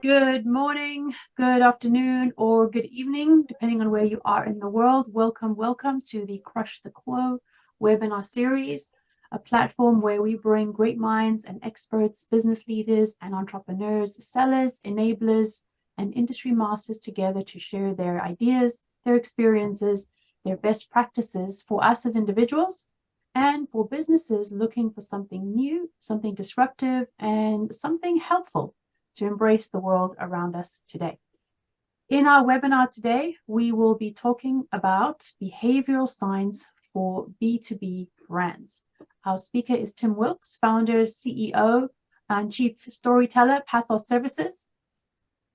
Good morning, good afternoon, or good evening, depending on where you are in the world. Welcome to the Crush the Quo webinar series, a platform where we bring great minds and experts, business leaders and entrepreneurs, sellers, enablers, and industry masters together to share their ideas, their experiences, their best practices for us as individuals and for businesses looking for something new, something disruptive, and something helpful to embrace the world around us today. In our webinar today, we will be talking about behavioral science for B2B brands. Our speaker is Tim Wilkes, founder, CEO, and chief storyteller, Pathos Services.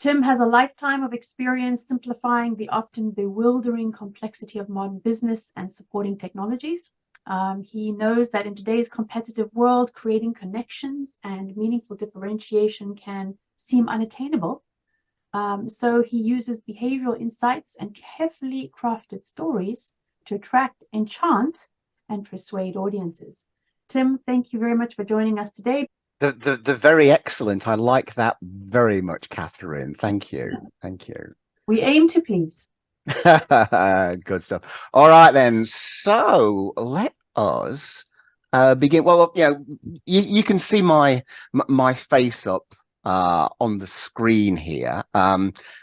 Tim has a lifetime of experience simplifying the often bewildering complexity of modern business and supporting technologies. He knows that in today's competitive world, creating connections and meaningful differentiation can seem unattainable. So he uses behavioral insights and carefully crafted stories to attract, enchant, and persuade audiences. Tim, thank you very much for joining us today. The very excellent. I like that very much, Catherine. Thank you. Thank you. We aim to please. Good stuff. All right, then. So let us begin. Well, you can see my face up on the screen here.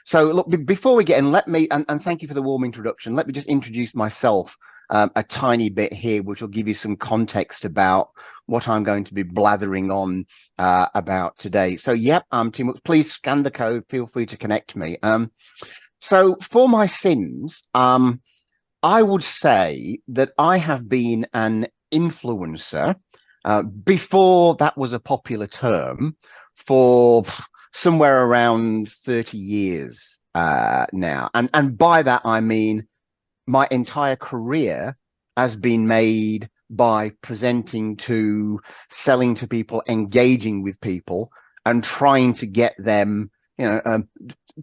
So look, before we get in, let me, and thank you for the warm introduction. Let me just introduce myself a tiny bit here, which will give you some context about what I'm going to be blathering on about today. So, yep, I'm Tim Wilkes. Please scan the code. Feel free to connect me. So for my sins, I would say that I have been an influencer before that was a popular term for somewhere around 30 years now. And by that, I mean my entire career has been made by presenting to, selling to people, engaging with people, and trying to get them,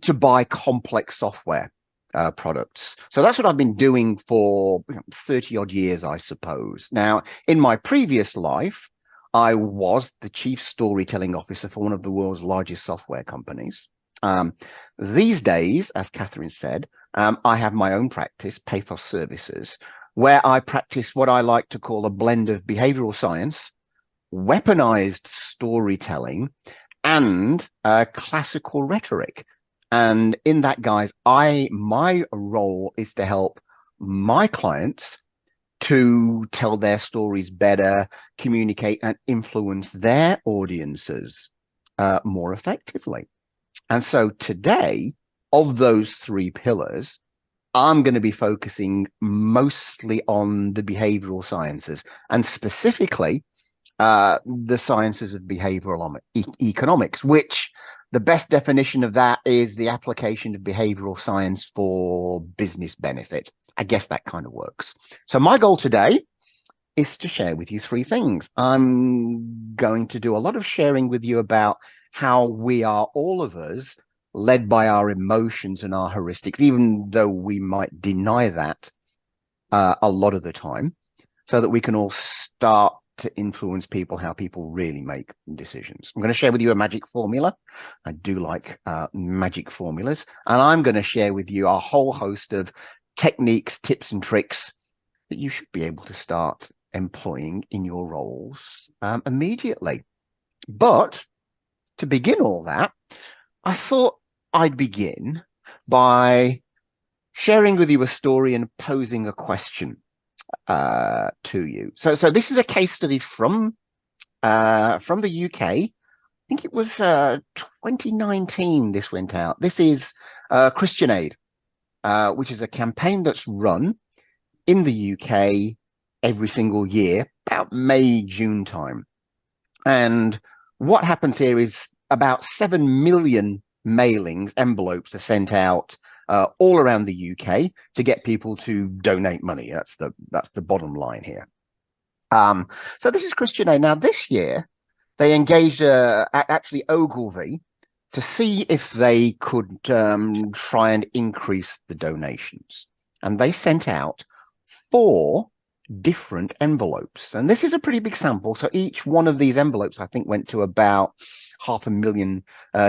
to buy complex software products. So that's what I've been doing for 30 odd years, I suppose. Now, in my previous life, I was the chief storytelling officer for one of the world's largest software companies. These days, as Catherine said, I have my own practice, Pathos Services, where I practice what I like to call a blend of behavioral science, weaponized storytelling, and classical rhetoric. And in that, guys, my role is to help my clients to tell their stories better, communicate and influence their audiences more effectively. And so today, of those three pillars, I'm going to be focusing mostly on the behavioral sciences, and specifically the sciences of behavioral economics, which the best definition of that is the application of behavioral science for business benefit. I guess that kind of works. So my goal today is to share with you three things. I'm going to do a lot of sharing with you about how we are, all of us, led by our emotions and our heuristics, even though we might deny that a lot of the time, so that we can all start to influence people, how people really make decisions. I'm going to share with you a magic formula. I do like magic formulas. And I'm going to share with you a whole host of techniques, tips, and tricks that you should be able to start employing in your roles immediately. But to begin all that, I thought I'd begin by sharing with you a story and posing a question to you. So this is a case study from the UK. I think it was 2019 this went out. This is Christian Aid, which is a campaign that's run in the UK every single year, about May, June time. And what happens here is about 7 million mailings, envelopes are sent out all around the UK to get people to donate money. That's the bottom line here. So this is Christian Aid. Now this year they engaged actually Ogilvy to see if they could try and increase the donations, and they sent out 4 different envelopes. And this is a pretty big sample. So each one of these envelopes, I think, went to about 500,000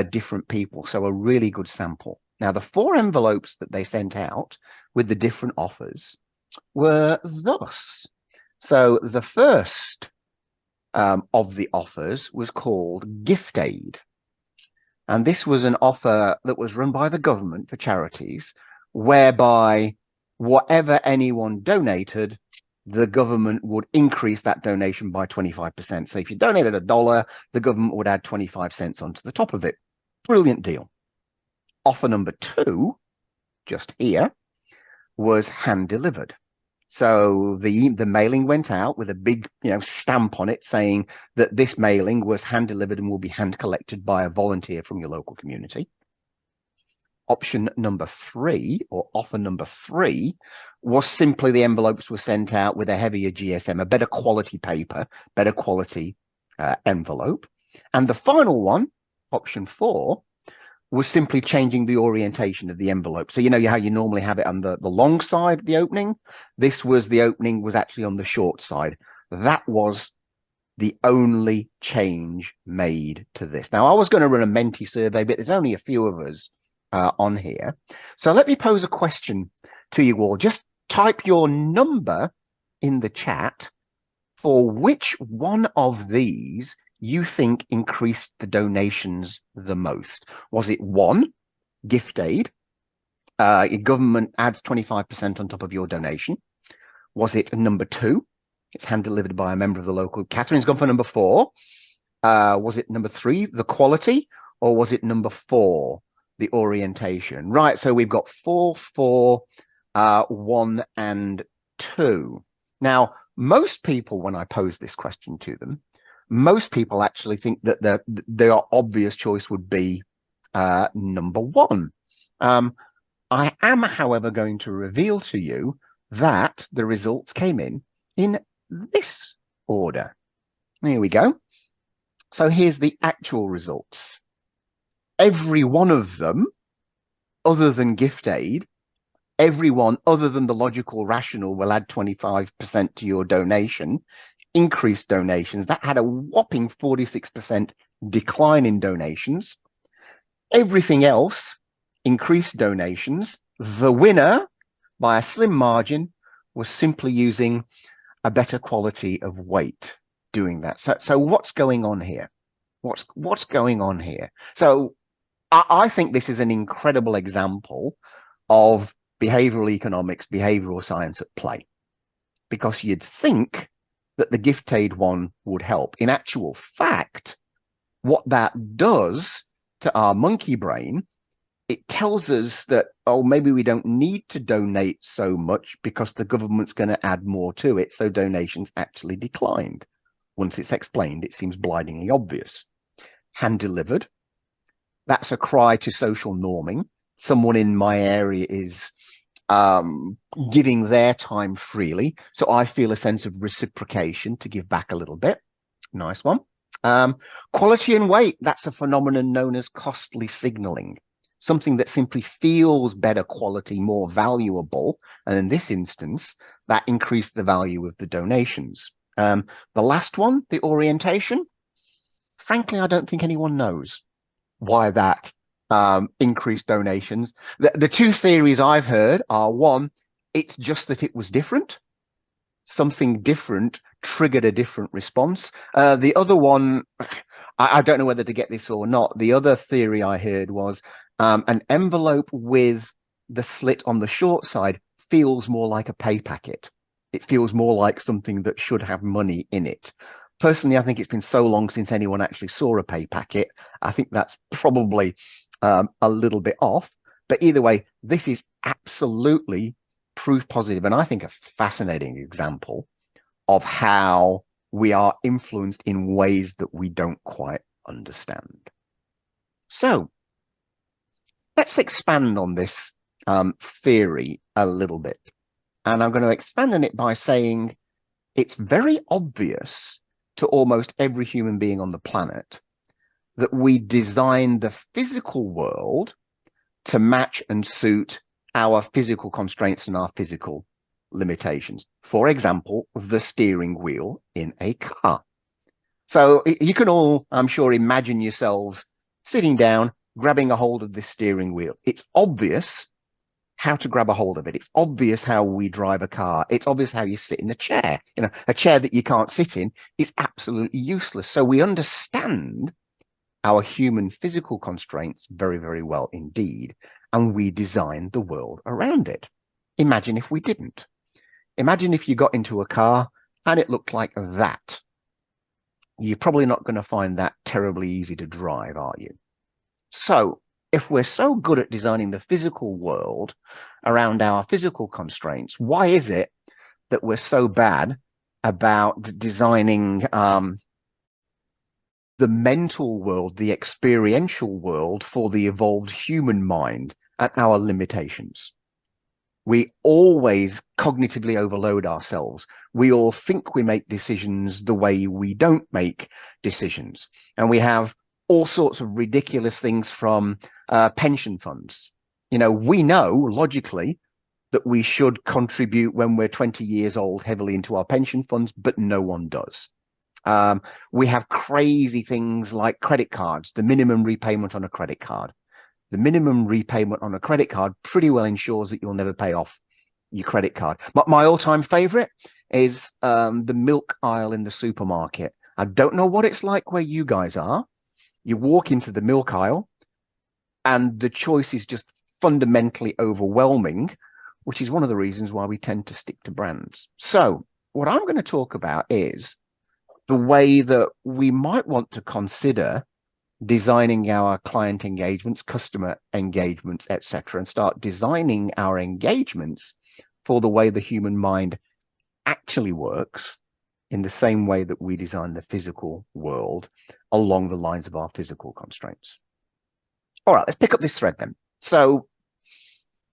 different people. So a really good sample. Now, the 4 envelopes that they sent out with the different offers were thus. So the first of the offers was called Gift Aid. And this was an offer that was run by the government for charities, whereby whatever anyone donated, the government would increase that donation by 25%. So if you donated $1, the government would add 25 cents onto the top of it. Brilliant deal. Offer number 2, just here, was hand delivered. So the mailing went out with a big, stamp on it saying that this mailing was hand delivered and will be hand collected by a volunteer from your local community. Option number 3, or offer number 3, was simply the envelopes were sent out with a heavier GSM, a better quality paper, better quality envelope. And the final one, option 4, was simply changing the orientation of the envelope. So you know how you normally have it on the long side of the opening? This was the opening was actually on the short side. That was the only change made to this. Now, I was going to run a Menti survey, but there's only a few of us on here. So let me pose a question to you all. Just type your number in the chat for which one of these you think increased the donations the most. Was it 1, gift aid? Your government adds 25% on top of your donation. Was it number 2? It's hand delivered by a member of the local. Catherine's gone for number 4. Was it number 3, the quality? Or was it number 4, the orientation? Right, so we've got 4, 4, 1, and 2. Now, most people, when I pose this question to them, most people actually think that their obvious choice would be number 1. I am, however, going to reveal to you that the results came in this order. Here we go. So here's the actual results. Every one of them, other than gift aid, everyone other than the logical rational will add 25% to your donation, increased donations. That had a whopping 46% decline in donations. Everything else increased donations. The winner, by a slim margin, was simply using a better quality of weight doing that. So what's going on here? What's going on here? So I think this is an incredible example of behavioral economics, behavioral science at play, because you'd think that the gift aid one would help. In actual fact, what that does to our monkey brain, it tells us that, oh, maybe we don't need to donate so much because the government's going to add more to it. So donations actually declined. Once it's explained, it seems blindingly obvious. Hand delivered. That's a cry to social norming. Someone in my area is giving their time freely. So I feel a sense of reciprocation to give back a little bit. Nice one. Quality and weight. That's a phenomenon known as costly signaling. Something that simply feels better quality, more valuable. And in this instance, that increased the value of the donations. The last one, the orientation. Frankly, I don't think anyone knows why that increased donations. The 2 theories I've heard are, 1, it's just that it was different. Something different triggered a different response. The other one, I don't know whether to get this or not. The other theory I heard was an envelope with the slit on the short side feels more like a pay packet. It feels more like something that should have money in it. Personally, I think it's been so long since anyone actually saw a pay packet. I think that's probably a little bit off. But either way, this is absolutely proof positive, and I think a fascinating example of how we are influenced in ways that we don't quite understand. So let's expand on this theory a little bit. And I'm going to expand on it by saying it's very obvious to almost every human being on the planet that we design the physical world to match and suit our physical constraints and our physical limitations. For example, the steering wheel in a car. So you can all, I'm sure, imagine yourselves sitting down, grabbing a hold of this steering wheel. It's obvious how to grab a hold of it. It's obvious how we drive a car. It's obvious how you sit in a chair. You know, a chair that you can't sit in is absolutely useless. So we understand our human physical constraints very, very well indeed. And we design the world around it. Imagine if we didn't. Imagine if you got into a car and it looked like that. You're probably not going to find that terribly easy to drive, are you? So if we're so good at designing the physical world around our physical constraints, why is it that we're so bad about designing the mental world, the experiential world for the evolved human mind at our limitations? We always cognitively overload ourselves. We all think we make decisions the way we don't make decisions. And we have all sorts of ridiculous things from pension funds. You know, we know logically that we should contribute when we're 20 years old heavily into our pension funds, but no one does. We have crazy things like credit cards, the minimum repayment on a credit card. The minimum repayment on a credit card pretty well ensures that you'll never pay off your credit card. But my all-time favorite is the milk aisle in the supermarket. I don't know what it's like where you guys are. You walk into the milk aisle and the choice is just fundamentally overwhelming, which is one of the reasons why we tend to stick to brands. So what I'm going to talk about is the way that we might want to consider designing our client engagements, customer engagements, etc., and start designing our engagements for the way the human mind actually works in the same way that we design the physical world along the lines of our physical constraints. All right, let's pick up this thread then. So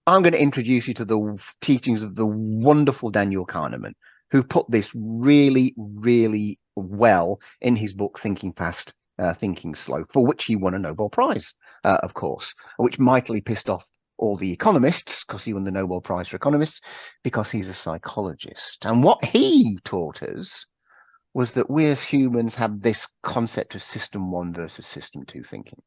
I'm going to introduce you to the teachings of the wonderful Daniel Kahneman, who put this really, really well in his book, Thinking Fast, Thinking Slow, for which he won a Nobel Prize, of course, which mightily pissed off all the economists because he won the Nobel Prize for economists because he's a psychologist. And what he taught us was that we as humans have this concept of system one versus system two thinking.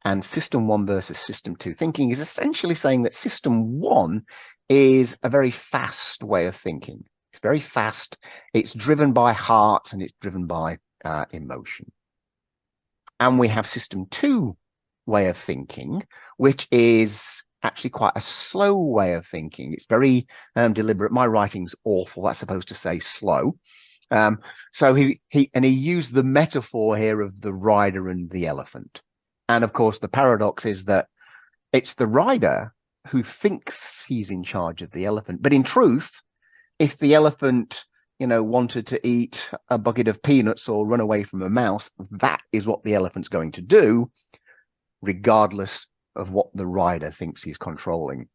And system one versus system two thinking is essentially saying that system one is a very fast way of thinking. It's very fast. It's driven by heart and it's driven by emotion. And we have system two way of thinking, which is actually quite a slow way of thinking. It's very deliberate. My writing's awful. That's supposed to say slow. So he used the metaphor here of the rider and the elephant. And of course, the paradox is that it's the rider who thinks he's in charge of the elephant. But in truth, if the elephant, you know, wanted to eat a bucket of peanuts or run away from a mouse, that is what the elephant's going to do, regardless of what the rider thinks he's controlling.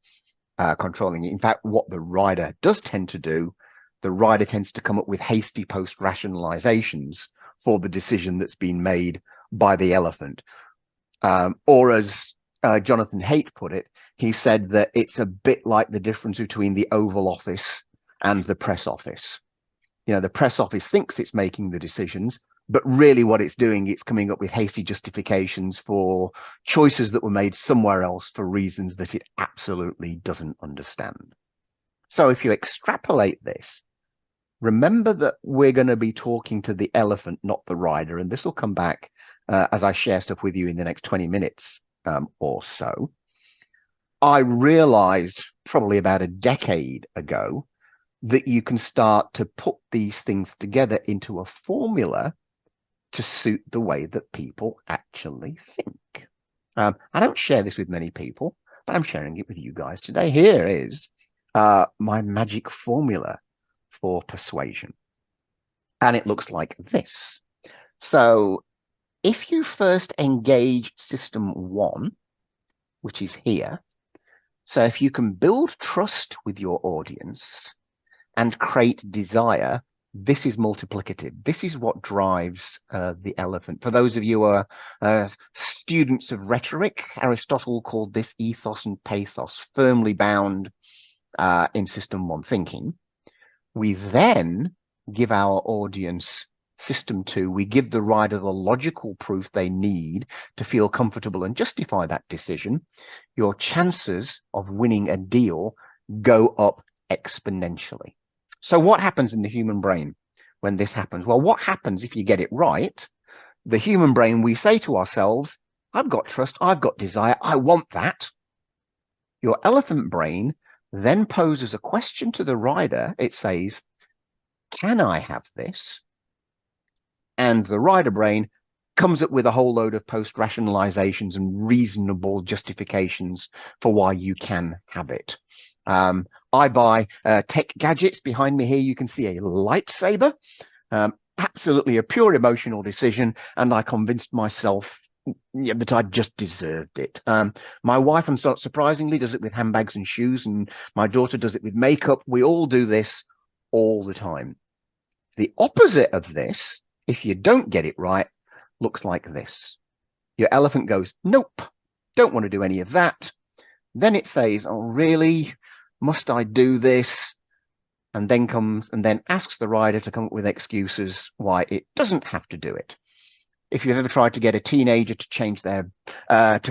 In fact, what the rider does tend to do, the rider tends to come up with hasty post-rationalizations for the decision that's been made by the elephant. Or as Jonathan Haidt put it, he said that it's a bit like the difference between the Oval Office and the press office. You know, the press office thinks it's making the decisions, but really what it's doing, it's coming up with hasty justifications for choices that were made somewhere else for reasons that it absolutely doesn't understand. So if you extrapolate this, remember that we're going to be talking to the elephant, not the rider, and this will come back as I share stuff with you in the next 20 minutes or so. I realized probably about a decade ago that you can start to put these things together into a formula to suit the way that people actually think. I don't share this with many people, but I'm sharing it with you guys today. Here is my magic formula for persuasion. And it looks like this. So if you first engage system one, which is here, so if you can build trust with your audience and create desire, this is multiplicative. This is what drives the elephant. For those of you who are students of rhetoric, Aristotle called this ethos and pathos, firmly bound in system one thinking. We then give our audience system two. We give the rider the logical proof they need to feel comfortable and justify that decision. Your chances of winning a deal go up exponentially. So what happens in the human brain when this happens? Well, what happens if you get it right? The human brain, we say to ourselves, I've got trust, I've got desire, I want that. Your elephant brain then poses a question to the rider. It says, can I have this? And the rider brain comes up with a whole load of post rationalizations and reasonable justifications for why you can have it. I buy tech gadgets. Behind me here, you can see a lightsaber. Absolutely a pure emotional decision. And I convinced myself that I just deserved it. My wife, and so surprisingly, does it with handbags and shoes. And my daughter does it with makeup. We all do this all the time. The opposite of this, if you don't get it right, looks like this. Your elephant goes, nope, don't want to do any of that. Then it says, oh, really? Must I do this? And then comes and then asks the rider to come up with excuses why it doesn't have to do it. If you've ever tried to get a teenager to change to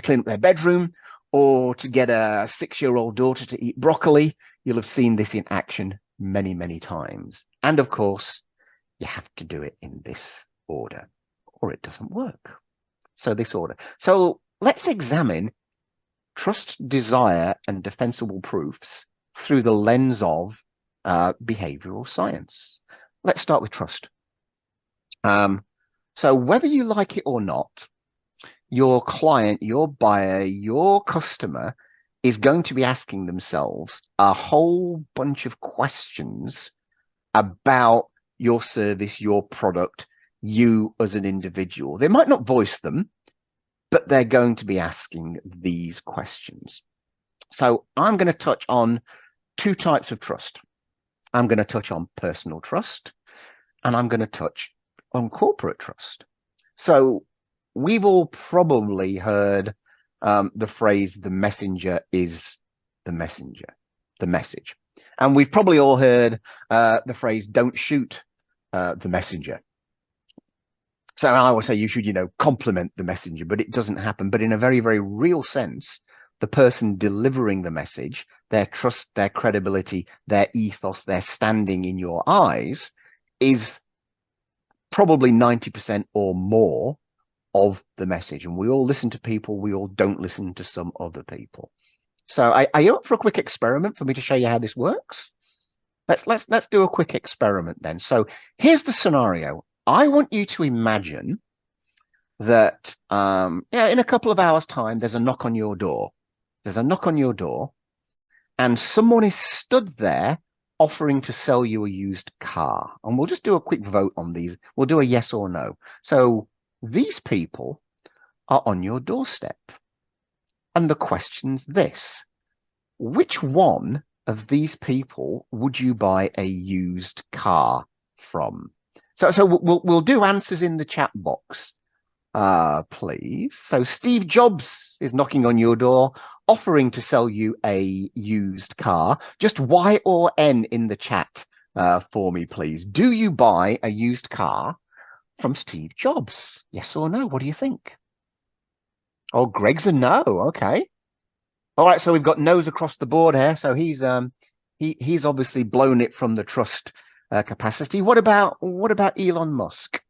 clean up their bedroom, or to get a 6-year-old daughter to eat broccoli, you'll have seen this in action many, many times. And of course, you have to do it in this order or it doesn't work. So this order. So let's examine trust, desire, and defensible proofs through the lens of behavioral science. Let's start with trust. So whether you like it or not, your client, your buyer, your customer is going to be asking themselves a whole bunch of questions about your service, your product, you as an individual. They might not voice them, but they're going to be asking these questions. So I'm going to touch on two types of trust. I'm going to touch on personal trust, and I'm going to touch on corporate trust. So we've all probably heard the phrase, the messenger is the messenger, the message. And we've probably all heard the phrase, don't shoot the messenger. So I always say you should, compliment the messenger, but it doesn't happen. But in a very, very real sense, the person delivering the message, their trust, their credibility, their ethos, their standing in your eyes is probably 90% or more of the message. And we all listen to people, we all don't listen to some other people. So are you up for a quick experiment for me to show you how this works? Let's do a quick experiment then. So here's the scenario. I want you to imagine that in a couple of hours' time, there's a knock on your door. There's a knock on your door, and someone is stood there offering to sell you a used car. And we'll just do a quick vote on these. We'll do a yes or no. So these people are on your doorstep. And the question's this: which one of these people would you buy a used car from? So we'll do answers in the chat box, please. So Steve Jobs is knocking on your door, offering to sell you a used car. Just Y or N in the chat for me, please. Do you buy a used car from Steve Jobs? Yes or no? What do you think? Oh, Greg's a no. Okay. All right, so we've got no's across the board here. So he's obviously blown it from the trust capacity. What about Elon Musk?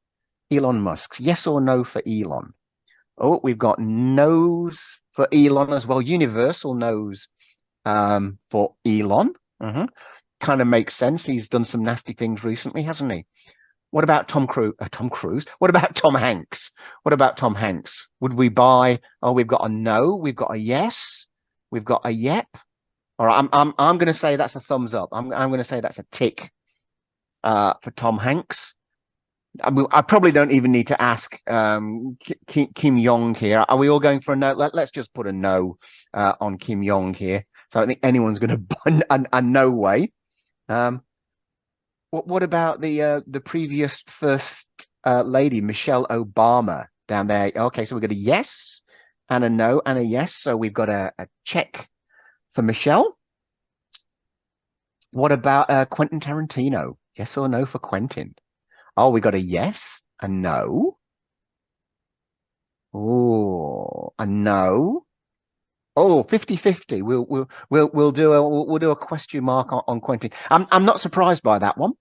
Elon Musk, yes or no for Elon? Oh, we've got no's for Elon as well. Universal no's for Elon. Kind of makes sense. He's done some nasty things recently, hasn't he? What about Tom Cruise? What about Tom Hanks? What about Tom Hanks? Would we buy? Oh, we've got a no. We've got a yes. We've got a yep. All right, I'm going to say that's a thumbs up. I'm going to say that's a tick for Tom Hanks. I probably don't even need to ask Kim Jong here. Are we all going for a no? Let's just put a no on Kim Jong here. So I don't think anyone's going to buy a no way. What about the previous first lady, Michelle Obama, down there? Okay, so we've got a yes and a no and a yes. So we've got a check for Michelle. What about Quentin Tarantino? Yes or no for Quentin? Oh, we got a yes, a no. Oh, a no. Oh, 50-50. We'll do a question mark on Quentin. I'm not surprised by that one.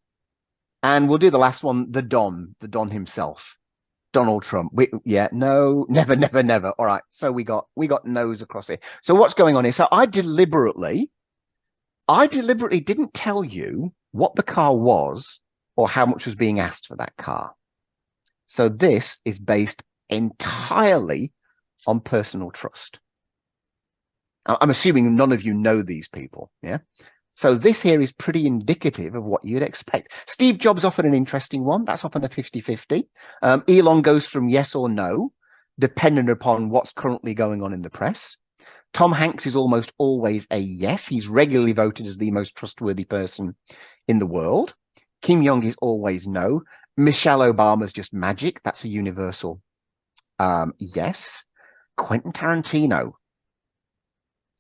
And we'll do the last one, the Don himself. Donald Trump. Yeah, no, never, never, never. All right. So we got no's across here. So what's going on here? So I deliberately didn't tell you what the car was or how much was being asked for that car. So this is based entirely on personal trust. I'm assuming none of you know these people, yeah? So this here is pretty indicative of what you'd expect. Steve Jobs often an interesting one. That's often a 50-50. Elon goes from yes or no, depending upon what's currently going on in the press. Tom Hanks is almost always a yes. He's regularly voted as the most trustworthy person in the world. Kim Jong is always no. Michelle Obama's just magic. That's a universal yes. Quentin Tarantino.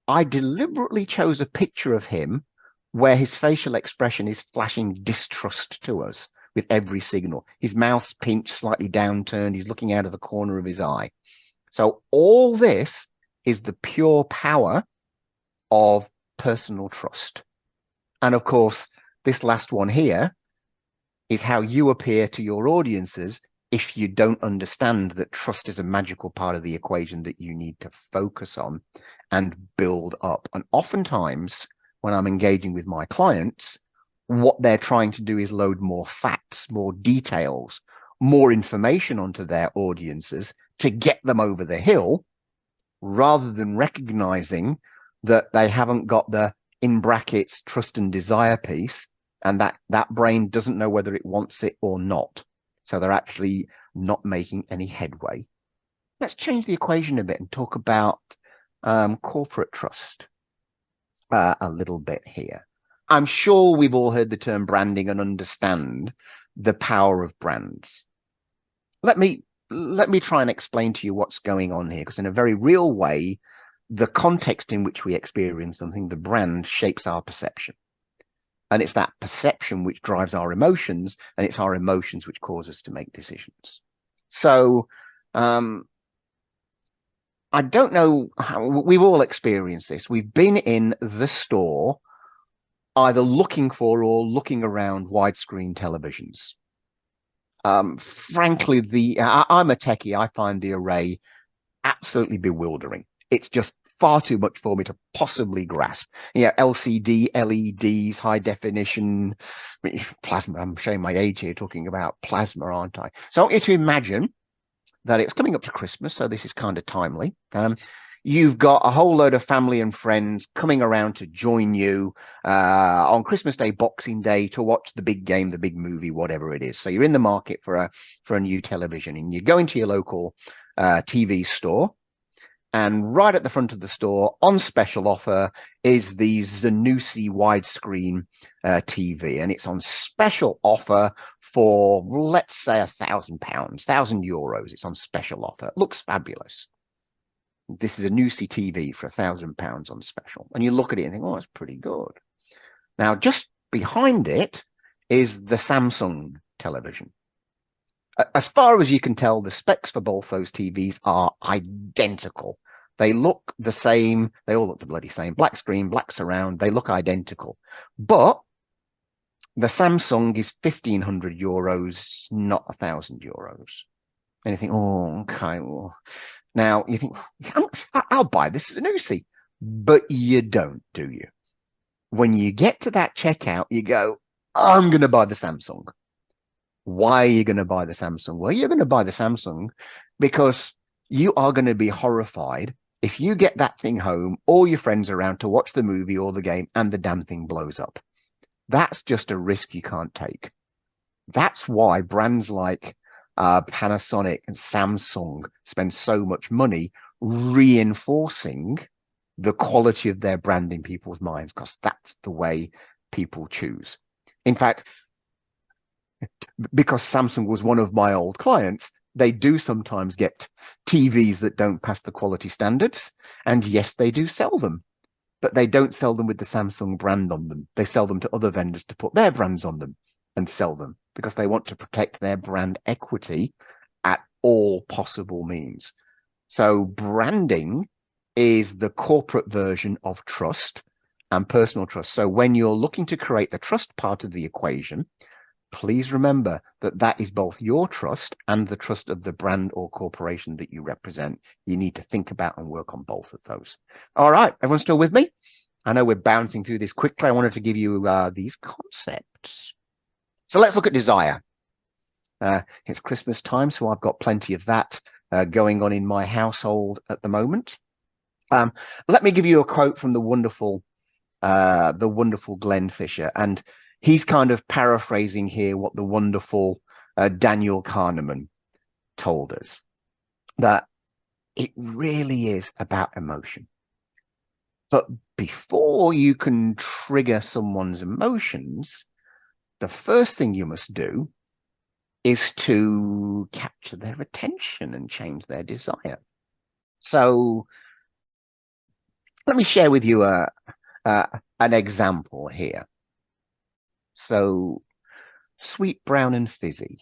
I deliberately chose a picture of him where his facial expression is flashing distrust to us with every signal. His mouth's pinched, slightly downturned. He's looking out of the corner of his eye. So all this is the pure power of personal trust. And of course, this last one here is how you appear to your audiences if you don't understand that trust is a magical part of the equation that you need to focus on and build up. And oftentimes, when I'm engaging with my clients, what they're trying to do is load more facts, more details, more information onto their audiences to get them over the hill rather than recognizing that they haven't got the in brackets trust and desire piece, and that brain doesn't know whether it wants it or not. So they're actually not making any headway. Let's change the equation a bit and talk about corporate trust a little bit here. I'm sure we've all heard the term branding and understand the power of brands. Let me try and explain to you what's going on here, because in a very real way, the context in which we experience something, the brand shapes our perception. And it's that perception which drives our emotions, and it's our emotions which cause us to make decisions. So I don't know how we've all experienced this. We've been in the store either looking for or looking around widescreen televisions. Frankly, I'm a techie. I find the array absolutely bewildering. It's just far too much for me to possibly grasp. Yeah, LCD, LEDs, high definition, plasma. I'm showing my age here talking about plasma, aren't I? So I want you to imagine that it's coming up to Christmas, so this is kind of timely. You've got a whole load of family and friends coming around to join you on Christmas Day, Boxing Day, to watch the big game, the big movie, whatever it is. So you're in the market for a new television, and you go into your local TV store, and right at the front of the store, on special offer, is the Zanussi widescreen TV, and it's on special offer for, let's say, £1,000, €1,000. It's on special offer. It looks fabulous. This is a Zanussi TV for £1,000 on special, and you look at it and think, oh, it's pretty good. Now, just behind it is the Samsung television. As far as you can tell, the specs for both those TVs are identical. They look the same. They all look the bloody same. Black screen, black surround. They look identical. But the Samsung is €1,500, not €1,000. And you think, oh, okay. Well. Now you think, I'll buy this Zanussi. But you don't, do you? When you get to that checkout, you go, I'm going to buy the Samsung. Why are you going to buy the Samsung? Well, you're going to buy the Samsung because you are going to be horrified if you get that thing home, all your friends around to watch the movie or the game, and the damn thing blows up. That's just a risk you can't take. That's why brands like Panasonic and Samsung spend so much money reinforcing the quality of their brand in people's minds, because that's the way people choose. In fact, because Samsung was one of my old clients, they do sometimes get TVs that don't pass the quality standards. And yes, they do sell them. but they don't sell them with the Samsung brand on them. They sell them to other vendors to put their brands on them and sell them because they want to protect their brand equity at all possible means. So branding is the corporate version of trust and personal trust. So when you're looking to create the trust part of the equation, please remember that that is both your trust and the trust of the brand or corporation that you represent. You need to think about and work on both of those. All right, everyone still with me? I know we're bouncing through this quickly. I wanted to give you these concepts. So let's look at desire. It's Christmas time, so I've got plenty of that going on in my household at the moment. Let me give you a quote from the wonderful Glenn Fisher, and he's kind of paraphrasing here what the wonderful Daniel Kahneman told us, that it really is about emotion. But before you can trigger someone's emotions, the first thing you must do is to capture their attention and change their desire. So let me share with you an example here. So sweet, brown, and fizzy.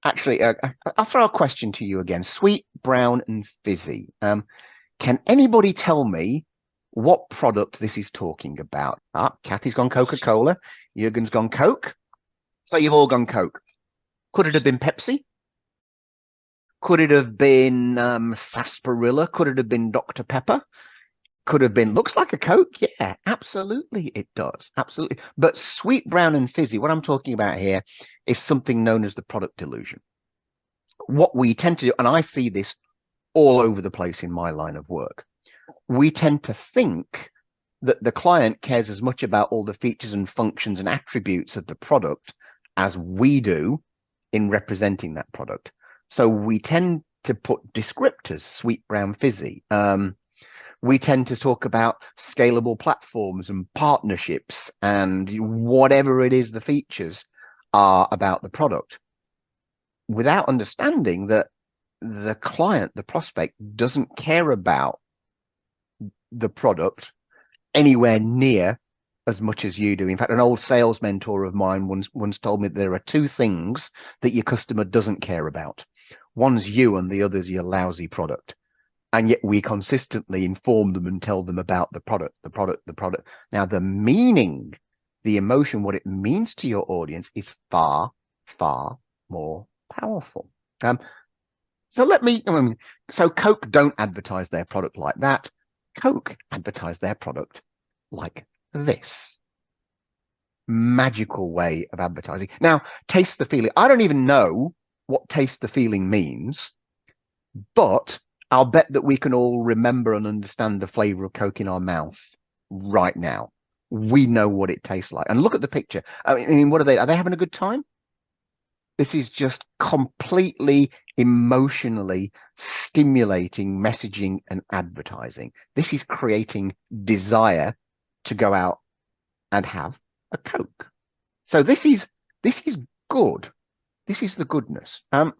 Actually, I'll throw a question to you again. Sweet, brown, and fizzy. Can anybody tell me what product this is talking about? Kathy's gone Coca-Cola. Jürgen's gone Coke. So you've all gone Coke. Could it have been Pepsi? Could it have been sarsaparilla? Could it have been Dr. Pepper? Could have been, looks like a Coke. Yeah, absolutely it does. Absolutely. But sweet, brown, and fizzy, what I'm talking about here is something known as the product delusion. What we tend to do, and I see this all over the place in my line of work, we tend to think that the client cares as much about all the features and functions and attributes of the product as we do in representing that product. So we tend to put descriptors, sweet, brown, fizzy. We tend to talk about scalable platforms and partnerships and whatever it is the features are about the product, without understanding that the client, the prospect, doesn't care about the product anywhere near as much as you do. In fact, an old sales mentor of mine once told me there are two things that your customer doesn't care about. One's you and the other's your lousy product. And yet we consistently inform them and tell them about the product. Now, the meaning, the emotion, what it means to your audience is far, far more powerful. So Coke don't advertise their product like that. Coke advertise their product like this. Magical way of advertising. Now, taste the feeling. I don't even know what taste the feeling means, but I'll bet that we can all remember and understand the flavor of Coke in our mouth right now. We know what it tastes like. And look at the picture. I mean, what are they? Are they having a good time? This is just completely emotionally stimulating messaging and advertising. This is creating desire to go out and have a Coke. So this is good. This is the goodness. Shall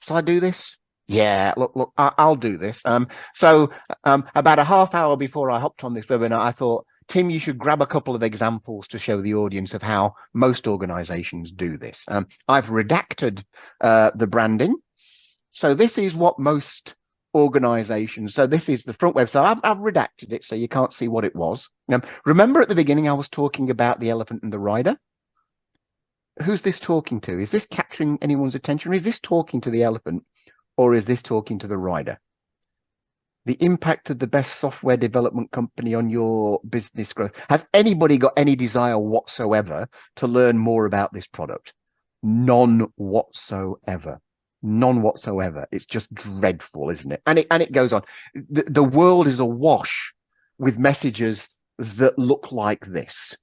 I do this? Yeah, look, I'll do this. About a half hour before I hopped on this webinar, I thought, Tim, you should grab a couple of examples to show the audience of how most organizations do this. I've redacted the branding. So this is what most organizations, so this is the front website. I've redacted it so you can't see what it was. Remember at the beginning, I was talking about the elephant and the rider? Who's this talking to? Is this capturing anyone's attention? Is this talking to the elephant? Or is this talking to the rider? The impact of the best software development company on your business growth. Has anybody got any desire whatsoever to learn more about this product? None whatsoever. None whatsoever. It's just dreadful, isn't it? And it goes on. The world is awash with messages that look like this.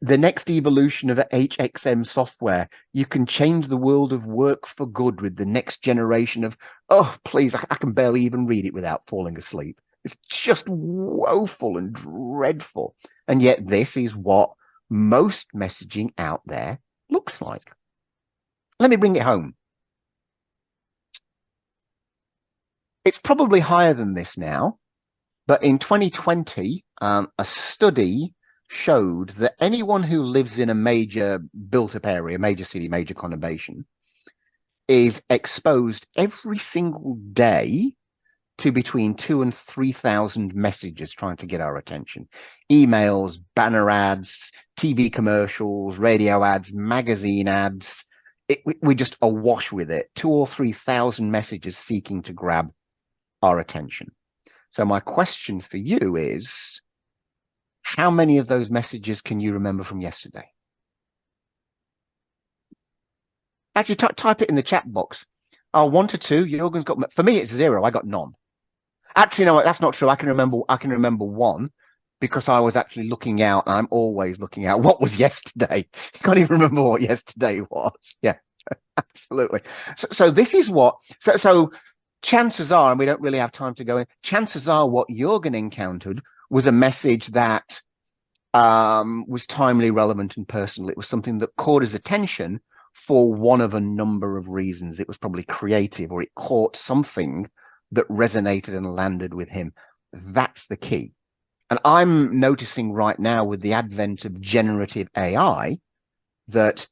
The next evolution of HXM software, you can change the world of work for good with the next generation of, oh, please, I can barely even read it without falling asleep. It's just woeful and dreadful. And yet this is what most messaging out there looks like. Let me bring it home. It's probably higher than this now, But in 2020, a study showed that anyone who lives in a major built-up area, major city, major conurbation, is exposed every single day to between 2 and 3,000 messages trying to get our attention. Emails, banner ads, TV commercials, radio ads, magazine ads. We're just awash with it. 2 or 3,000 messages seeking to grab our attention. So my question for you is, how many of those messages can you remember from yesterday? Actually, type it in the chat box. Oh, 1 to 2. Jürgen's got, for me, it's 0. I got none. Actually, no, that's not true. I can remember one because I was actually looking out, and I'm always looking out. What was yesterday? I can't even remember what yesterday was. Yeah, absolutely. So this is what. So chances are, and we don't really have time to go in. Chances are, what Jürgen encountered was a message that was timely, relevant, and personal. It was something that caught his attention for one of a number of reasons. It was probably creative, or it caught something that resonated and landed with him. That's the key. And I'm noticing right now with the advent of generative AI that,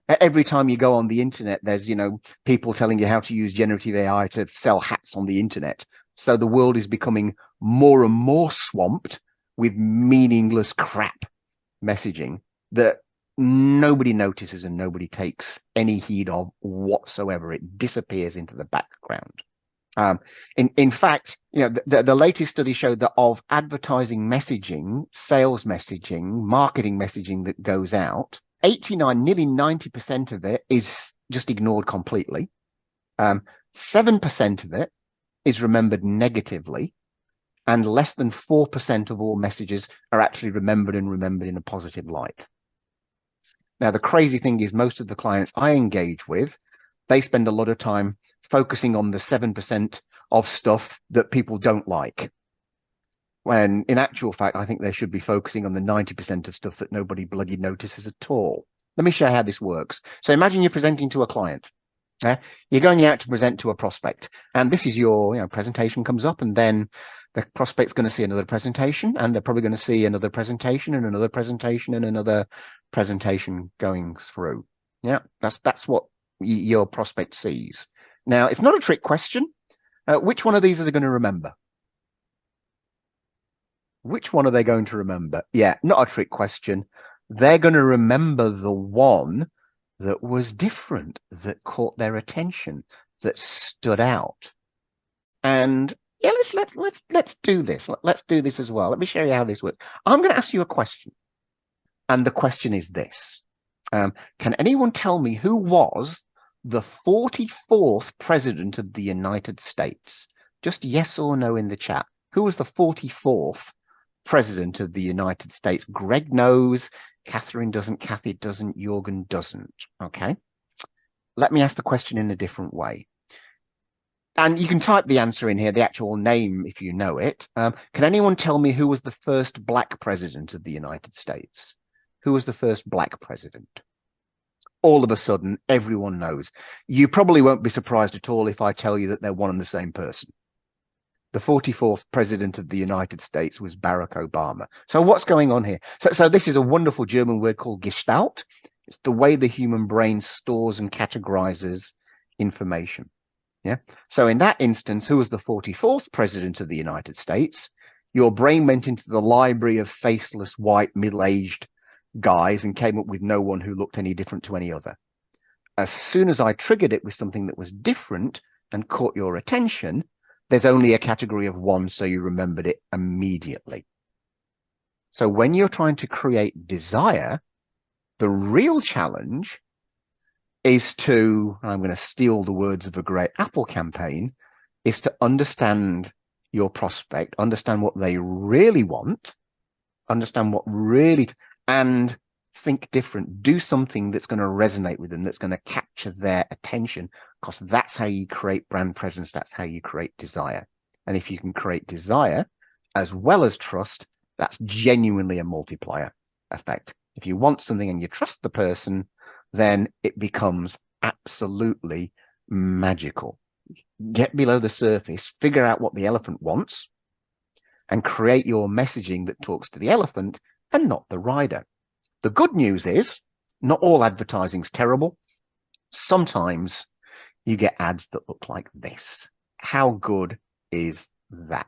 every time you go on the internet, there's, people telling you how to use generative AI to sell hats on the internet. So the world is becoming more and more swamped with meaningless crap messaging that nobody notices and nobody takes any heed of whatsoever. It disappears into the background. In fact, the latest study showed that of advertising messaging, sales messaging, marketing messaging that goes out, 89, nearly 90% of it is just ignored completely. 7% of it is remembered negatively, and less than 4% of all messages are actually remembered in a positive light. Now, the crazy thing is most of the clients I engage with, they spend a lot of time focusing on the 7% of stuff that people don't like. When in actual fact, I think they should be focusing on the 90% of stuff that nobody bloody notices at all. Let me show you how this works. So imagine you're presenting to a client. You're going out to present to a prospect, and this is your presentation comes up, and then the prospect's going to see another presentation, and they're probably going to see another presentation and another presentation and another presentation going through. Yeah, that's what your prospect sees. Now, it's not a trick question. Which one of these are they going to remember? Which one are they going to remember? Yeah, not a trick question. They're going to remember the one that was different, that caught their attention, that stood out. And yeah, let's do this. Let's do this as well. Let me show you how this works. I'm going to ask you a question, and the question is this: can anyone tell me who was the 44th president of the United States? Just yes or no in the chat. Who was the 44th president of the United States? Greg knows, Catherine doesn't, Kathy doesn't, Jorgen doesn't. Okay. Let me ask the question in a different way. And you can type the answer in here, the actual name, if you know it. Can anyone tell me who was the first black president of the United States? Who was the first black president? All of a sudden, everyone knows. You probably won't be surprised at all if I tell you that they're one and the same person. The 44th president of the United States was Barack Obama. So what's going on here? So this is a wonderful German word called Gestalt. It's the way the human brain stores and categorizes information. Yeah. So in that instance, who was the 44th president of the United States? Your brain went into the library of faceless, white, middle-aged guys and came up with no one who looked any different to any other. As soon as I triggered it with something that was different and caught your attention, there's only a category of one, so you remembered it immediately. So when you're trying to create desire, the real challenge is to, I'm going to steal the words of a great Apple campaign, is to understand your prospect, understand what they really want, understand what really, and think different. Do something that's going to resonate with them, that's going to capture their attention, because that's how you create brand presence. That's how you create desire. And if you can create desire as well as trust, that's genuinely a multiplier effect. If you want something and you trust the person, then it becomes absolutely magical. Get below the surface, figure out what the elephant wants, and create your messaging that talks to the elephant and not the rider. The good news is not all advertising's terrible. Sometimes you get ads that look like this. How good is that?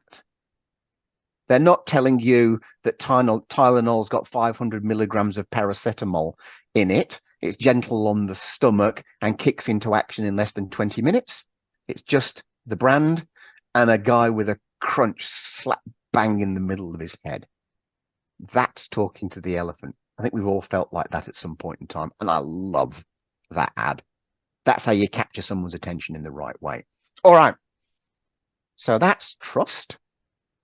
They're not telling you that Tylenol's got 500 milligrams of paracetamol in it. It's gentle on the stomach and kicks into action in less than 20 minutes. It's just the brand and a guy with a crunch slap bang in the middle of his head. That's talking to the elephant. I think we've all felt like that at some point in time. And I love that ad. That's how you capture someone's attention in the right way. All right. So that's trust.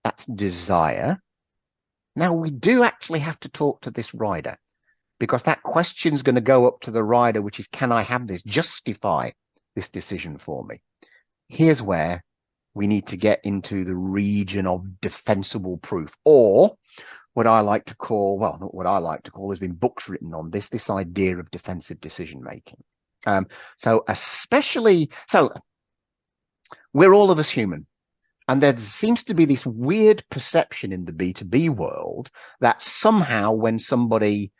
That's desire. Now, we do actually have to talk to this rider, because that question's going to go up to the rider, which is, can I have this? Justify this decision for me. Here's where we need to get into the region of defensible proof, or what I like to call, well, not what I like to call, there's been books written on this idea of defensive decision making. So we're all of us human. And there seems to be this weird perception in the B2B world that somehow when somebody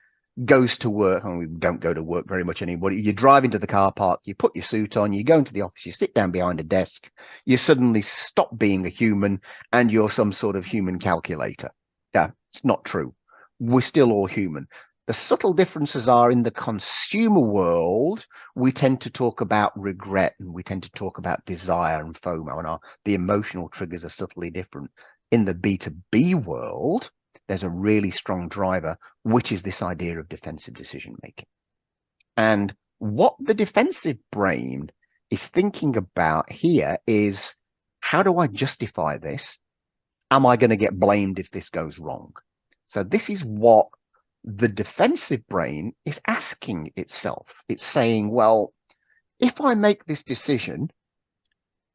goes to work, and we don't go to work very much anymore, you drive into the car park, you put your suit on, you go into the office, you sit down behind a desk, you suddenly stop being a human and you're some sort of human calculator. Yeah, it's not true. We're still all human. The subtle differences are in the consumer world, we tend to talk about regret and we tend to talk about desire and FOMO, and the emotional triggers are subtly different. In the B2B world, there's a really strong driver, which is this idea of defensive decision making. And what the defensive brain is thinking about here is, how do I justify this? Am I going to get blamed if this goes wrong? So this is what the defensive brain is asking itself. It's saying, well, if I make this decision,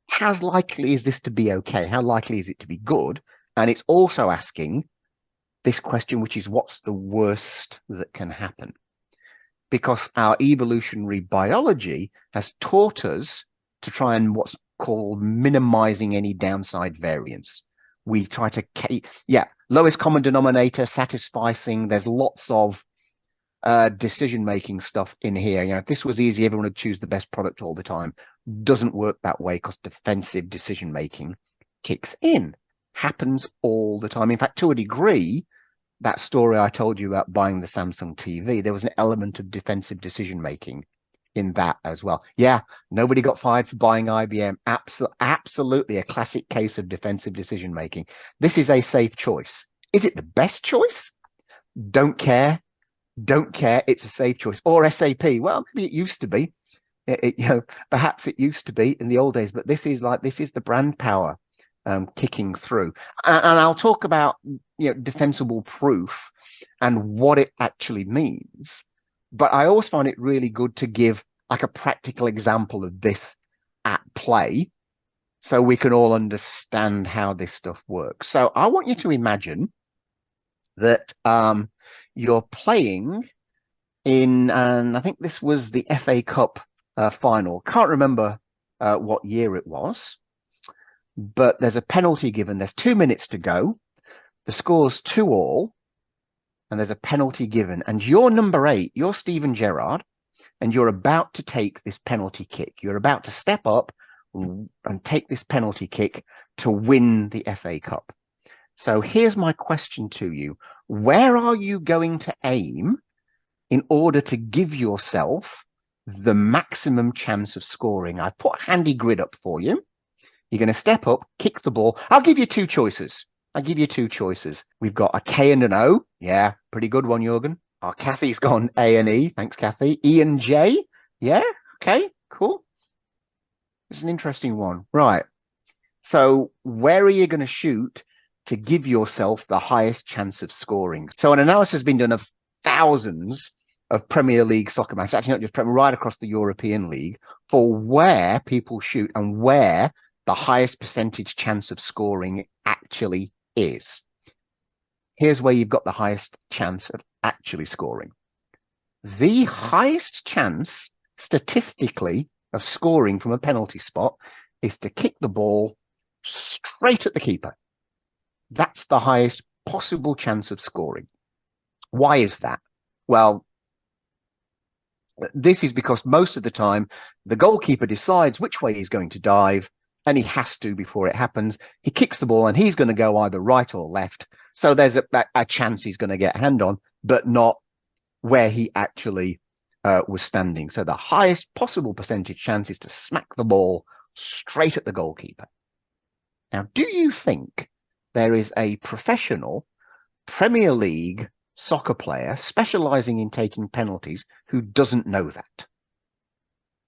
how likely is this to be okay? How likely is it to be good? And it's also asking this question, which is, what's the worst that can happen? Because our evolutionary biology has taught us to try and what's called minimizing any downside variance. We try to, lowest common denominator, satisficing. There's lots of decision-making stuff in here. If this was easy, everyone would choose the best product all the time. Doesn't work that way, because defensive decision-making kicks in. Happens all the time. In fact, to a degree, that story I told you about buying the Samsung TV, there was an element of defensive decision-making in that as well. Yeah, nobody got fired for buying IBM. Absolutely a classic case of defensive decision-making. This is a safe choice. Is it the best choice? Don't care. It's a safe choice. Or SAP. Well, maybe it used to be. Perhaps it used to be in the old days, but this is the brand power kicking through. And I'll talk about defensible proof and what it actually means. But I always find it really good to give like a practical example of this at play, so we can all understand how this stuff works. So I want you to imagine that you're playing in, and I think this was the FA Cup final. Can't remember what year it was, but there's a penalty given. There's 2 minutes to go. The score's 2-2, and there's a penalty given. And you're number 8. You're Steven Gerrard, and you're about to take this penalty kick. You're about to step up and take this penalty kick to win the FA Cup. So here's my question to you. Where are you going to aim in order to give yourself the maximum chance of scoring? I've put a handy grid up for you. You're going to step up, kick the ball. I'll give you two choices. We've got a K and an O. Yeah, pretty good one, Jürgen. Our Kathy's gone A and E. Thanks, Kathy. E and J. Yeah, okay, cool. It's an interesting one. Right. So where are you going to shoot to give yourself the highest chance of scoring? So an analysis has been done of thousands of Premier League soccer matches, actually not just Premier, right across the European League, for where people shoot and where the highest percentage chance of scoring actually is. Here's where you've got the highest chance of actually scoring. The highest chance statistically of scoring from a penalty spot is to kick the ball straight at the keeper. That's the highest possible chance of scoring. Why is that? Well, this is because most of the time the goalkeeper decides which way he's going to dive, and he has to before it happens. He kicks the ball and he's going to go either right or left. So there's a chance he's going to get a hand on, but not where he actually was standing. So the highest possible percentage chance is to smack the ball straight at the goalkeeper. Now, do you think there is a professional Premier League soccer player specializing in taking penalties who doesn't know that?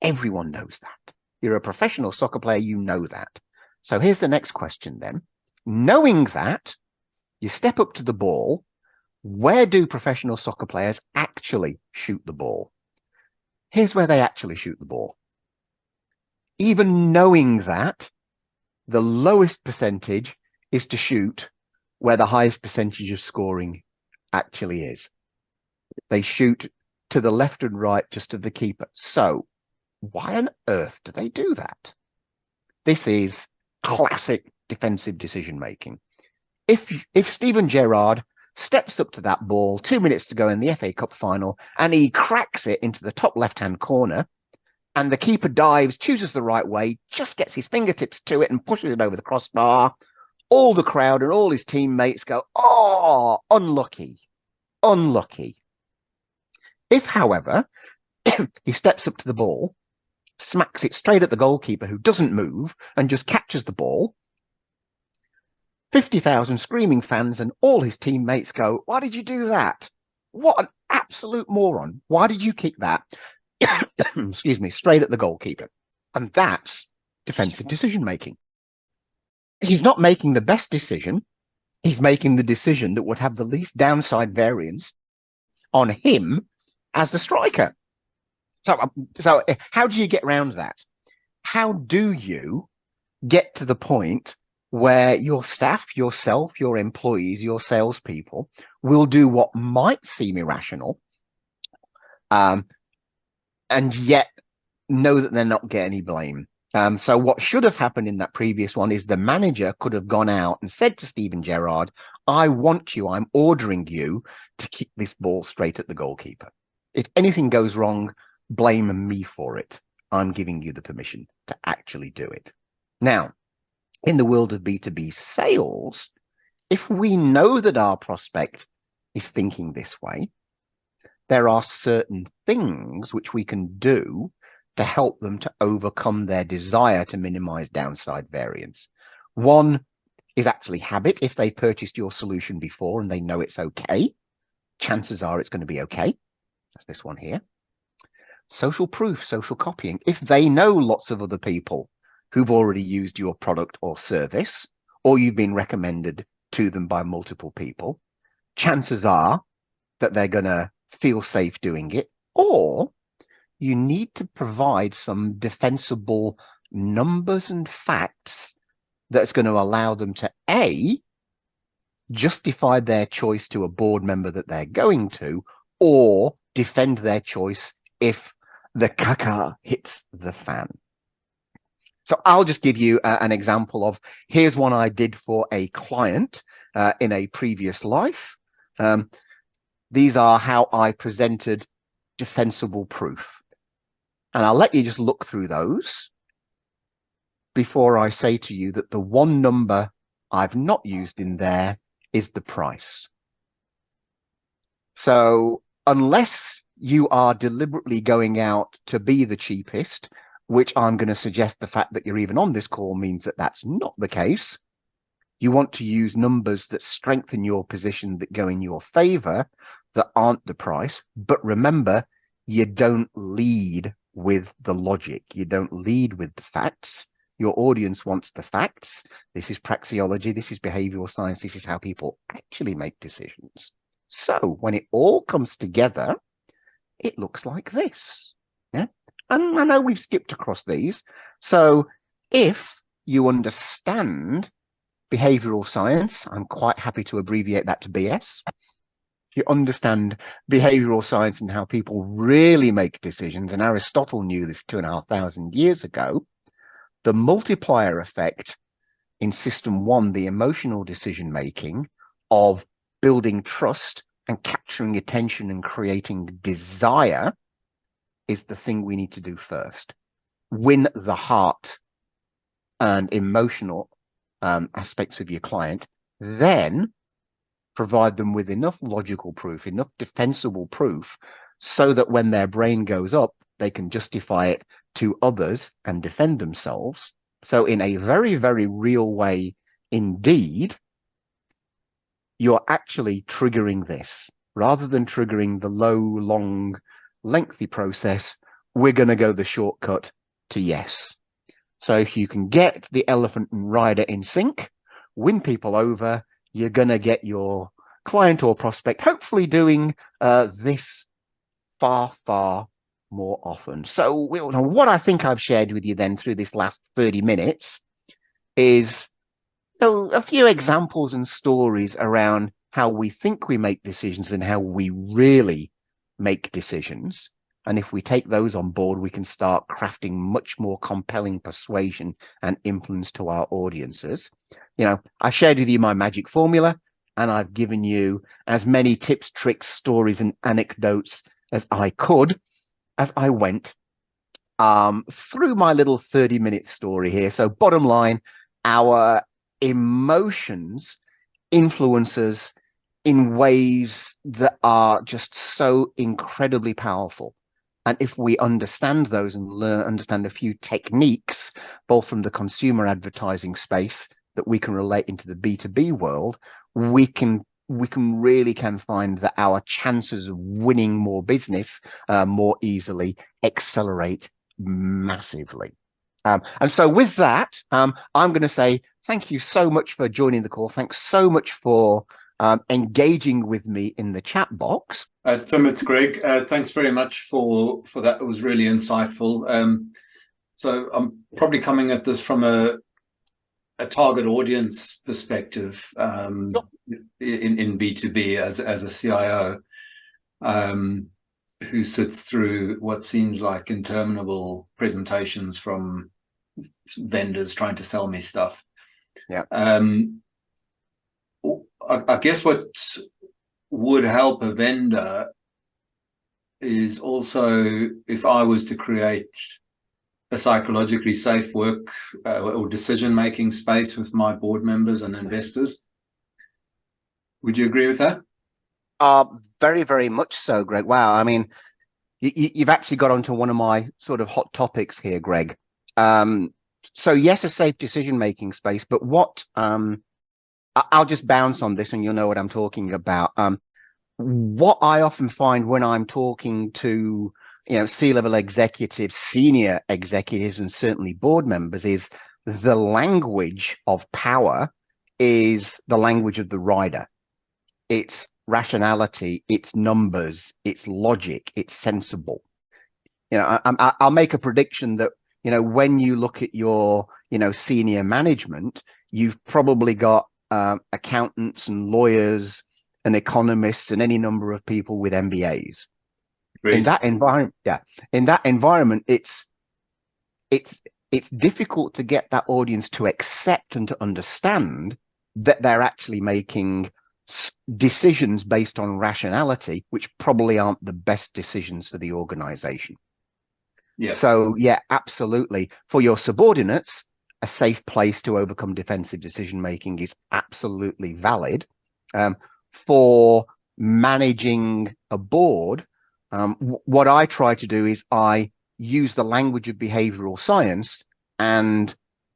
Everyone knows that. You're a professional soccer player, you know that. So here's the next question then. Knowing that, you step up to the ball. Where do professional soccer players actually shoot the ball? Here's where they actually shoot the ball. Even knowing that, the lowest percentage is to shoot where the highest percentage of scoring actually is. They shoot to the left and right just of the keeper. So why on earth do they do that? This is classic defensive decision making. If Steven Gerrard steps up to that ball, 2 minutes to go in the FA Cup final, and he cracks it into the top left-hand corner, and the keeper dives, chooses the right way, just gets his fingertips to it and pushes it over the crossbar, all the crowd and all his teammates go, oh, unlucky, unlucky. If, however, he steps up to the ball, smacks it straight at the goalkeeper who doesn't move and just catches the ball, 50,000 screaming fans and all his teammates go, why did you do that? What an absolute moron. Why did you kick that? Excuse me, straight at the goalkeeper? And that's defensive decision making. He's not making the best decision. He's making the decision that would have the least downside variance on him as the striker. So how do you get around that? How do you get to the point where your staff, yourself, your employees, your salespeople will do what might seem irrational, and yet know that they're not getting any blame? So what should have happened in that previous one is the manager could have gone out and said to Steven Gerrard, I want you, I'm ordering you to kick this ball straight at the goalkeeper. If anything goes wrong, blame me for it. I'm giving you the permission to actually do it. Now, in the world of B2B sales, if we know that our prospect is thinking this way, there are certain things which we can do to help them to overcome their desire to minimize downside variance. One is actually habit. If they purchased your solution before and they know it's okay, chances are it's going to be okay. That's this one here. Social proof, social copying. If they know lots of other people who've already used your product or service, or you've been recommended to them by multiple people, chances are that they're going to feel safe doing it. Or you need to provide some defensible numbers and facts that's going to allow them to, A, justify their choice to a board member that they're going to, or defend their choice if the caca hits the fan. So I'll just give you an example of, here's one I did for a client in a previous life. These are how I presented defensible proof. And I'll let you just look through those before I say to you that the one number I've not used in there is the price. So unless you are deliberately going out to be the cheapest, which I'm going to suggest the fact that you're even on this call means that that's not the case, you want to use numbers that strengthen your position, that go in your favor, that aren't the price. But remember, you don't lead with the logic. You don't lead with the facts. Your audience wants the facts. This is praxeology. This is behavioral science. This is how people actually make decisions. So when it all comes together, it looks like this. Yeah. And I know we've skipped across these. So if you understand behavioral science, I'm quite happy to abbreviate that to BS. If you understand behavioral science and how people really make decisions, and Aristotle knew this 2,500 years ago, the multiplier effect in system one, the emotional decision making of building trust and capturing attention and creating desire is the thing we need to do first. Win the heart and emotional aspects of your client, then provide them with enough logical proof, enough defensible proof, so that when their brain goes up, they can justify it to others and defend themselves. So in a very, very real way indeed, you're actually triggering this. Rather than triggering the low, long, lengthy process, we're going to go the shortcut to yes. So if you can get the elephant and rider in sync, win people over, you're going to get your client or prospect hopefully doing this far, far more often. So what I think I've shared with you then through this last 30 minutes is a few examples and stories around how we think we make decisions and how we really make decisions. And if we take those on board, we can start crafting much more compelling persuasion and influence to our audiences. I shared with you my magic formula, and I've given you as many tips, tricks, stories, and anecdotes as I could as I went through my little 30-minute story here. So bottom line, our emotions influence us in ways that are just so incredibly powerful. And if we understand those and understand a few techniques, both from the consumer advertising space that we can relate into the B2B world, we can really find that our chances of winning more business more easily accelerate massively. And so with that, I'm going to say thank you so much for joining the call. Thanks so much for engaging with me in the chat box. Tim, it's Greg. Thanks very much for that. It was really insightful. So I'm probably coming at this from a target audience perspective in B2B as a CIO who sits through what seems like interminable presentations from vendors trying to sell me stuff. Yeah. I guess what would help a vendor is also if I was to create a psychologically safe work or decision-making space with my board members and investors. Would you agree with that? Very, very much so, Greg. Wow. I mean, you've actually got onto one of my sort of hot topics here, Greg. So yes, a safe decision-making space, but what I'll just bounce on this and you'll know what I'm talking about. What I often find when I'm talking to, C-level executives, senior executives, and certainly board members is the language of power is the language of the rider. It's rationality, it's numbers, it's logic, it's sensible. I'll make a prediction that, when you look at your, senior management, you've probably got accountants and lawyers and economists and any number of people with MBAs. Great. In that environment, it's difficult to get that audience to accept and to understand that they're actually making decisions based on rationality, which probably aren't the best decisions for the organization. Yeah. So yeah, absolutely. For your subordinates, a safe place to overcome defensive decision making is absolutely valid. For managing a board, what I try to do is I use the language of behavioral science and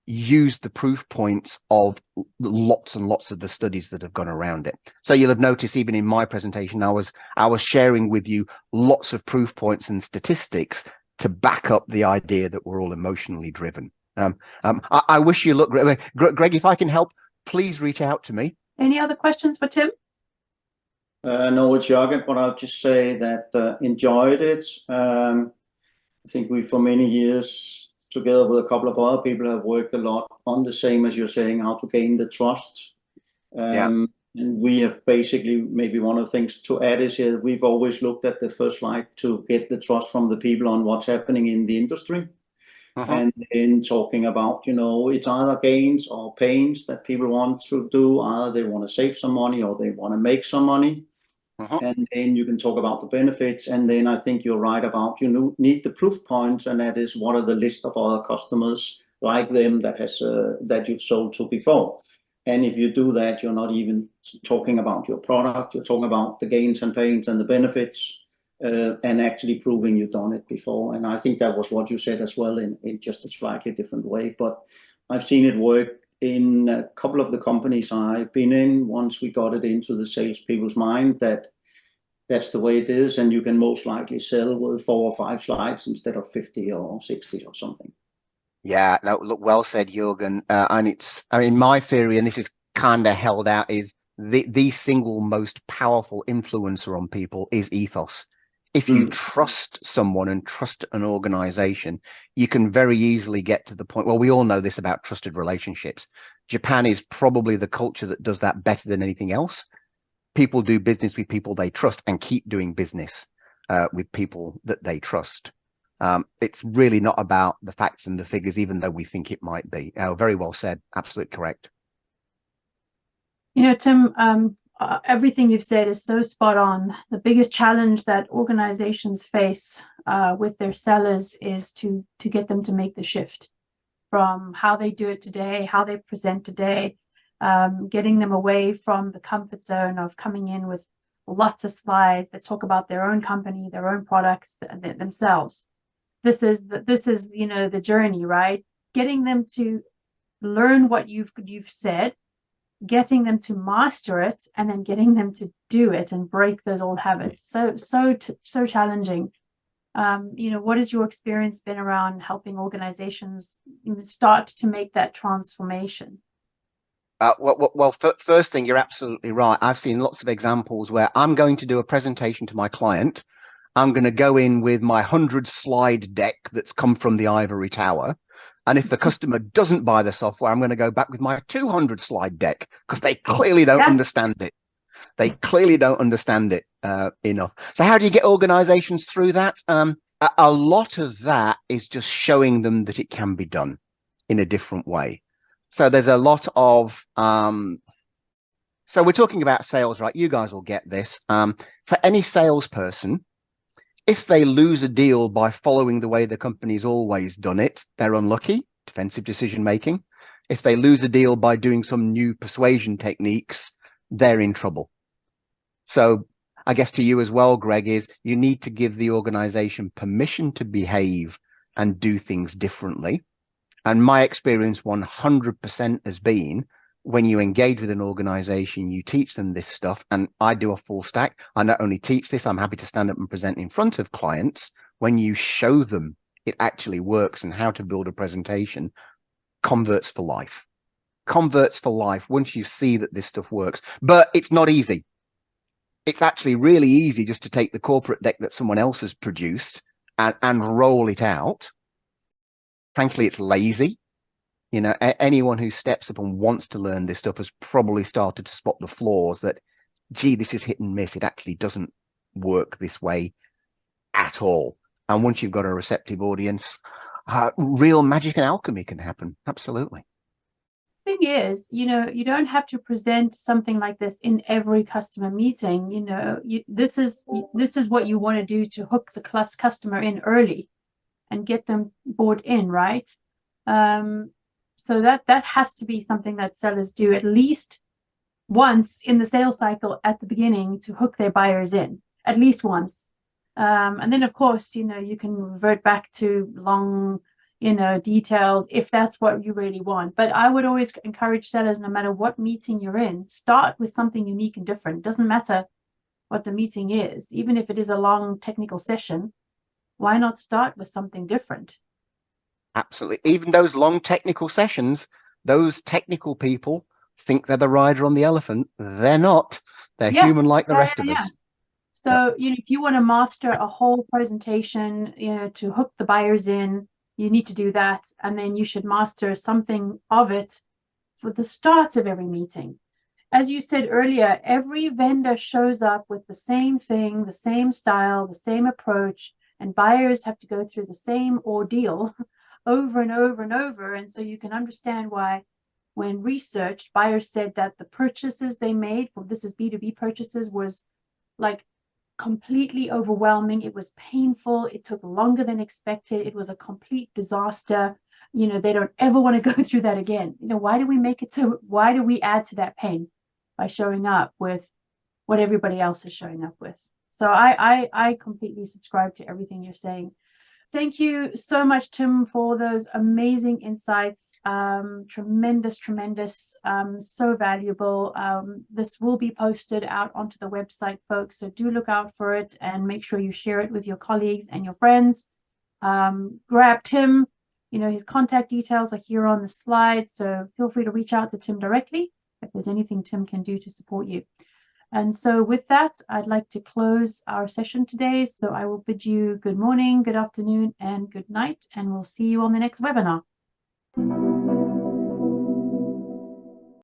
use the proof points of lots and lots of the studies that have gone around it. So you'll have noticed even in my presentation, I was sharing with you lots of proof points and statistics to back up the idea that we're all emotionally driven. I wish you luck, Greg. If I can help, please reach out to me. Any other questions for Tim? No, it's Jürgen, but I'll just say that enjoyed it. I think we, for many years, together with a couple of other people, have worked a lot on the same as you're saying, how to gain the trust. And we have basically, maybe one of the things to add is here, we've always looked at the first slide to get the trust from the people on what's happening in the industry. and then talking about, you know, it's either gains or pains that people want to do. Either they want to save some money or they want to make some money. And then you can talk about the benefits. And then I think you're right about, you need the proof points, and that is what are the list of other customers like them that has that you've sold to before. And if you do that, you're not even talking about your product. You're talking about the gains and pains and the benefits, and actually proving you've done it before. And I think that was what you said as well, in just a slightly different way. But I've seen it work in a couple of the companies I've been in. Once we got it into the salespeople's mind that that's the way it is, and you can most likely sell with 4 or 5 slides instead of 50 or 60 or something. Yeah, no, look, well said, Jürgen. And it's, I mean, my theory, and this is kind of held out, is the single most powerful influencer on people is ethos. If you trust someone and trust an organization, you can very easily get to the point. Well, we all know this about trusted relationships. Japan is probably the culture that does that better than anything else. People do business with people they trust and keep doing business with people that they trust. It's really not about the facts and the figures, even though we think it might be. Very well said. Absolutely correct. You know, Tim, everything you've said is so spot on. The biggest challenge that organizations face with their sellers is to get them to make the shift from how they do it today, how they present today, getting them away from the comfort zone of coming in with lots of slides that talk about their own company, their own products, themselves. This is, you know, the journey, right? Getting them to learn what you've said, getting them to master it, and then getting them to do it and break those old habits. So challenging. You know, what has your experience been around helping organizations start to make that transformation? First thing, you're absolutely right. I've seen lots of examples where I'm going to do a presentation to my client. I'm going to go in with my 100-slide deck that's come from the ivory tower. And if the customer doesn't buy the software, I'm going to go back with my 200-slide deck because they clearly don't understand it. They clearly don't understand it enough. So how do you get organizations through that? A lot of that is just showing them that it can be done in a different way. So there's a lot of, so we're talking about sales, right? You guys will get this. For any salesperson, if they lose a deal by following the way the company's always done it, they're unlucky, defensive decision making. If they lose a deal by doing some new persuasion techniques, they're in trouble. So I guess to you as well, Greg, is you need to give the organization permission to behave and do things differently. And my experience 100% has been when you engage with an organization, you teach them this stuff. And I do a full stack. I not only teach this, I'm happy to stand up and present in front of clients. When you show them it actually works and how to build a presentation, converts for life. Converts for life once you see that this stuff works. But it's not easy. It's actually really easy just to take the corporate deck that someone else has produced and roll it out. Frankly, it's lazy. You know, anyone who steps up and wants to learn this stuff has probably started to spot the flaws that, gee, this is hit and miss. It actually doesn't work this way at all. And once you've got a receptive audience, real magic and alchemy can happen. Absolutely. Thing is, you know, you don't have to present something like this in every customer meeting. You know, this is what you want to do to hook the customer in early and get them bought in, right? So that has to be something that sellers do at least once in the sales cycle at the beginning to hook their buyers in, at least once. And then, of course, you know, you can revert back to long, you know, detailed if that's what you really want. But I would always encourage sellers, no matter what meeting you're in, start with something unique and different. It doesn't matter what the meeting is, even if it is a long technical session. Why not start with something different? Absolutely. Even those long technical sessions, those technical people think they're the rider on the elephant. They're not. They're human like the rest of us. So, you know, if you want to master a whole presentation, you know, to hook the buyers in, you need to do that. And then you should master something of it for the start of every meeting. As you said earlier, every vendor shows up with the same thing, the same style, the same approach, and buyers have to go through the same ordeal over and over and over. And so you can understand why when researched, buyers said that the purchases they made for this is B2B purchases was like completely overwhelming. It was painful. It took longer than expected. It was a complete disaster. You know, they don't ever want to go through that again. You know, why do we make it so? Why do we add to that pain by showing up with what everybody else is showing up with? So I completely subscribe to everything you're saying. Thank you so much, Tim, for those amazing insights. Tremendous, so valuable. This will be posted out onto the website, folks, so do look out for it and make sure you share it with your colleagues and your friends. Grab Tim. You know, his contact details are here on the slide, so feel free to reach out to Tim directly if there's anything Tim can do to support you. And so with that, I'd like to close our session today. So I will bid you good morning, good afternoon, and good night, and we'll see you on the next webinar.